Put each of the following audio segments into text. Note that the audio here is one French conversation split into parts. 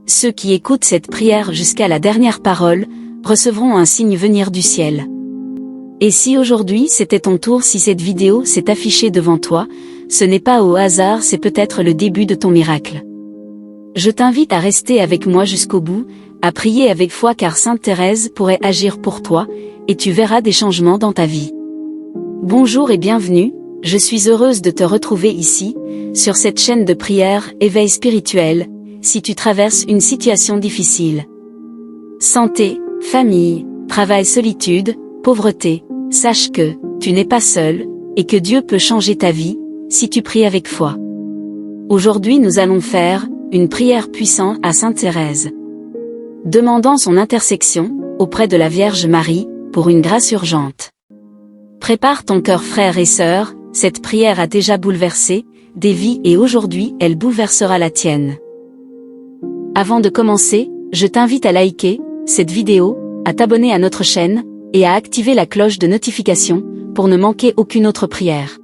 ceux qui écoutent cette prière jusqu'à la dernière parole, recevront un signe venir du ciel. Et si aujourd'hui c'était ton tour, si cette vidéo s'est affichée devant toi, ce n'est pas au hasard, c'est peut-être le début de ton miracle. Je t'invite à rester avec moi jusqu'au bout, à prier avec foi car Sainte Thérèse pourrait agir pour toi, et tu verras des changements dans ta vie. Bonjour et bienvenue, je suis heureuse de te retrouver ici, sur cette chaîne de prière Éveil spirituel, si tu traverses une situation difficile. Santé, famille, travail, solitude, pauvreté, sache que tu n'es pas seul, et que Dieu peut changer ta vie, si tu pries avec foi. Aujourd'hui nous allons faire une prière puissante à Sainte Thérèse. Demandant son intercession, auprès de la Vierge Marie, pour une grâce urgente. Prépare ton cœur frère et sœur, cette prière a déjà bouleversé des vies et aujourd'hui elle bouleversera la tienne. Avant de commencer, je t'invite à liker cette vidéo, à t'abonner à notre chaîne, et à activer la cloche de notification, pour ne manquer aucune autre prière.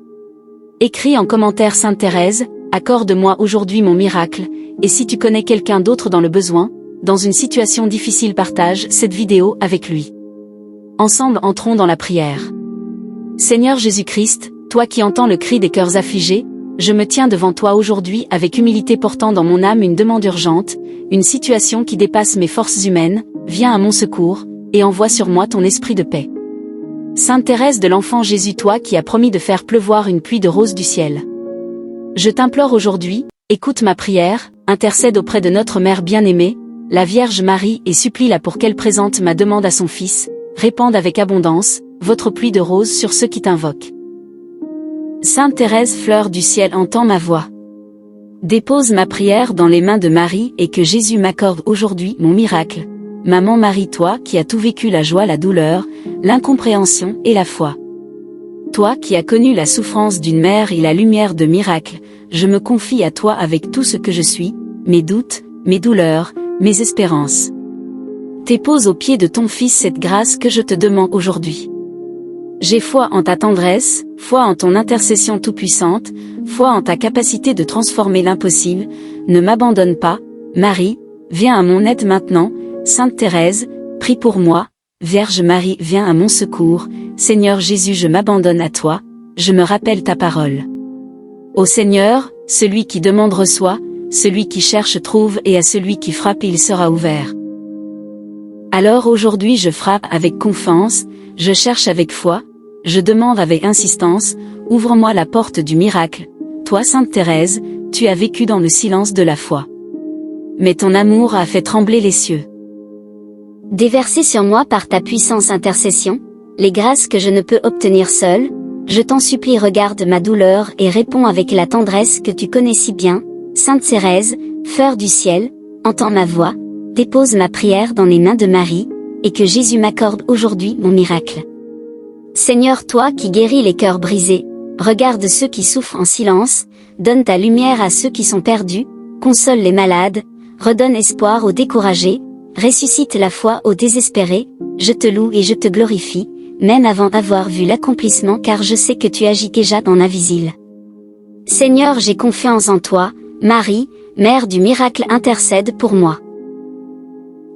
Écris en commentaire Sainte Thérèse, accorde-moi aujourd'hui mon miracle, et si tu connais quelqu'un d'autre dans le besoin, dans une situation difficile, partage cette vidéo avec lui. Ensemble entrons dans la prière. Seigneur Jésus-Christ, toi qui entends le cri des cœurs affligés, je me tiens devant toi aujourd'hui avec humilité portant dans mon âme une demande urgente, une situation qui dépasse mes forces humaines, viens à mon secours, et envoie sur moi ton esprit de paix. Sainte Thérèse de l'Enfant Jésus, toi qui as promis de faire pleuvoir une pluie de roses du ciel. Je t'implore aujourd'hui, écoute ma prière, intercède auprès de notre Mère bien-aimée, la Vierge Marie et supplie-la pour qu'elle présente ma demande à son Fils, répande avec abondance, votre pluie de roses sur ceux qui t'invoquent. Sainte Thérèse, fleur du ciel, entends ma voix. Dépose ma prière dans les mains de Marie et que Jésus m'accorde aujourd'hui mon miracle. Maman Marie, toi qui as tout vécu, la joie, la douleur, l'incompréhension et la foi. Toi qui as connu la souffrance d'une mère et la lumière de miracle, je me confie à toi avec tout ce que je suis, mes doutes, mes douleurs, mes espérances. Dépose aux pieds de ton Fils cette grâce que je te demande aujourd'hui. J'ai foi en ta tendresse, foi en ton intercession tout-puissante, foi en ta capacité de transformer l'impossible, ne m'abandonne pas, Marie, viens à mon aide maintenant, Sainte Thérèse, prie pour moi, Vierge Marie viens à mon secours, Seigneur Jésus je m'abandonne à toi, je me rappelle ta parole. Ô Seigneur, celui qui demande reçoit, celui qui cherche trouve et à celui qui frappe il sera ouvert. Alors aujourd'hui je frappe avec confiance, je cherche avec foi, je demande avec insistance, ouvre-moi la porte du miracle, toi Sainte Thérèse, tu as vécu dans le silence de la foi. Mais ton amour a fait trembler les cieux. Déversez sur moi par ta puissance intercession, les grâces que je ne peux obtenir seule, je t'en supplie regarde ma douleur et réponds avec la tendresse que tu connais si bien, Sainte Thérèse, fleur du ciel, entends ma voix, dépose ma prière dans les mains de Marie, et que Jésus m'accorde aujourd'hui mon miracle. Seigneur toi qui guéris les cœurs brisés, regarde ceux qui souffrent en silence, donne ta lumière à ceux qui sont perdus, console les malades, redonne espoir aux découragés, ressuscite la foi aux désespérés, je te loue et je te glorifie, même avant d'avoir vu l'accomplissement car je sais que tu agis déjà dans l'invisible. Seigneur j'ai confiance en toi, Marie, Mère du miracle intercède pour moi.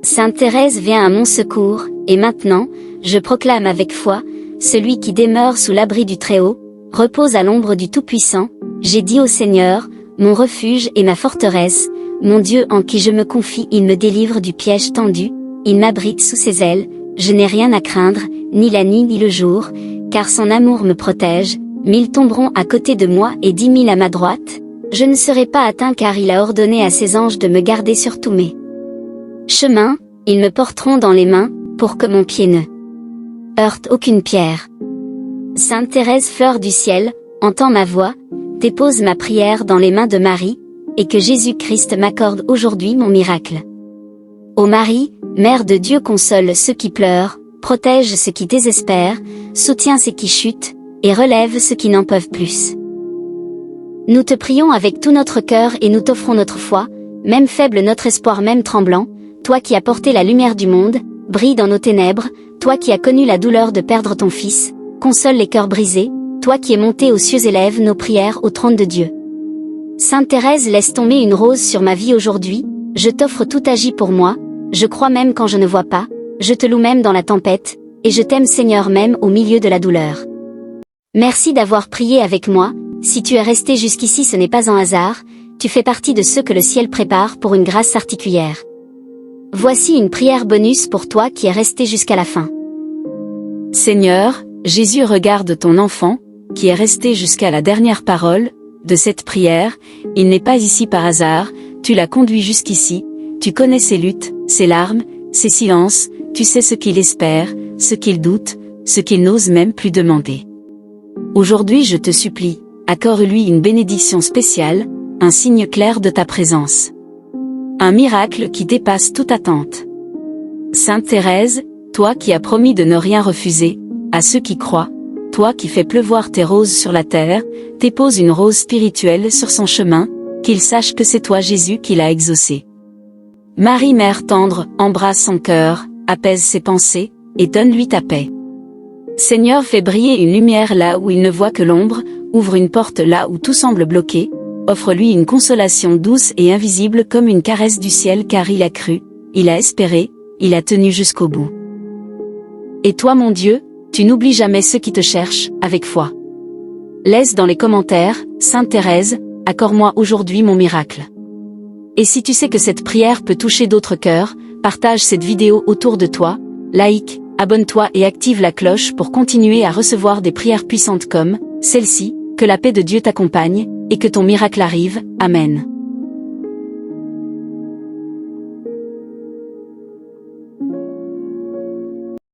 Sainte Thérèse vient à mon secours, et maintenant, je proclame avec foi, celui qui demeure sous l'abri du Très-Haut, repose à l'ombre du Tout-Puissant, j'ai dit au Seigneur, mon refuge et ma forteresse, mon Dieu en qui je me confie, il me délivre du piège tendu, il m'abrite sous ses ailes, je n'ai rien à craindre, ni la nuit ni le jour, car son amour me protège, 1000 tomberont à côté de moi et 10 000 à ma droite, je ne serai pas atteint car il a ordonné à ses anges de me garder sur tous mes chemins, ils me porteront dans les mains, pour que mon pied ne heurte aucune pierre. Sainte Thérèse fleur du ciel, entends ma voix, dépose ma prière dans les mains de Marie, et que Jésus-Christ m'accorde aujourd'hui mon miracle. Ô Marie, Mère de Dieu console ceux qui pleurent, protège ceux qui désespèrent, soutiens ceux qui chutent, et relève ceux qui n'en peuvent plus. Nous te prions avec tout notre cœur et nous t'offrons notre foi, même faible notre espoir même tremblant, toi qui as porté la lumière du monde, brille dans nos ténèbres, toi qui as connu la douleur de perdre ton Fils, console les cœurs brisés, toi qui es monté aux cieux élève nos prières au trône de Dieu. Sainte Thérèse laisse tomber une rose sur ma vie aujourd'hui, Je t'offre tout, agis pour moi, je crois même quand je ne vois pas, je te loue même dans la tempête, et je t'aime Seigneur même au milieu de la douleur. Merci d'avoir prié avec moi, si tu es resté jusqu'ici ce n'est pas un hasard, tu fais partie de ceux que le ciel prépare pour une grâce particulière. Voici une prière bonus pour toi qui es resté jusqu'à la fin. Seigneur, Jésus, regarde ton enfant, qui est resté jusqu'à la dernière parole de cette prière, il n'est pas ici par hasard, tu l'as conduit jusqu'ici, tu connais ses luttes, ses larmes, ses silences, tu sais ce qu'il espère, ce qu'il doute, ce qu'il n'ose même plus demander. Aujourd'hui je te supplie, accorde-lui une bénédiction spéciale, un signe clair de ta présence. Un miracle qui dépasse toute attente. Sainte Thérèse, toi qui as promis de ne rien refuser, à ceux qui croient, toi qui fais pleuvoir tes roses sur la terre, dépose une rose spirituelle sur son chemin, qu'il sache que c'est toi Jésus qui l'a exaucé. Marie Mère tendre, embrasse son cœur, apaise ses pensées, et donne-lui ta paix. Seigneur, fais briller une lumière là où il ne voit que l'ombre, ouvre une porte là où tout semble bloqué, offre-lui une consolation douce et invisible comme une caresse du ciel car il a cru, il a espéré, il a tenu jusqu'au bout. Et toi mon Dieu, tu n'oublies jamais ceux qui te cherchent, avec foi. Laisse dans les commentaires, Sainte Thérèse, accorde-moi aujourd'hui mon miracle. Et si tu sais que cette prière peut toucher d'autres cœurs, partage cette vidéo autour de toi, like, abonne-toi et active la cloche pour continuer à recevoir des prières puissantes comme celle-ci, que la paix de Dieu t'accompagne, et que ton miracle arrive, Amen.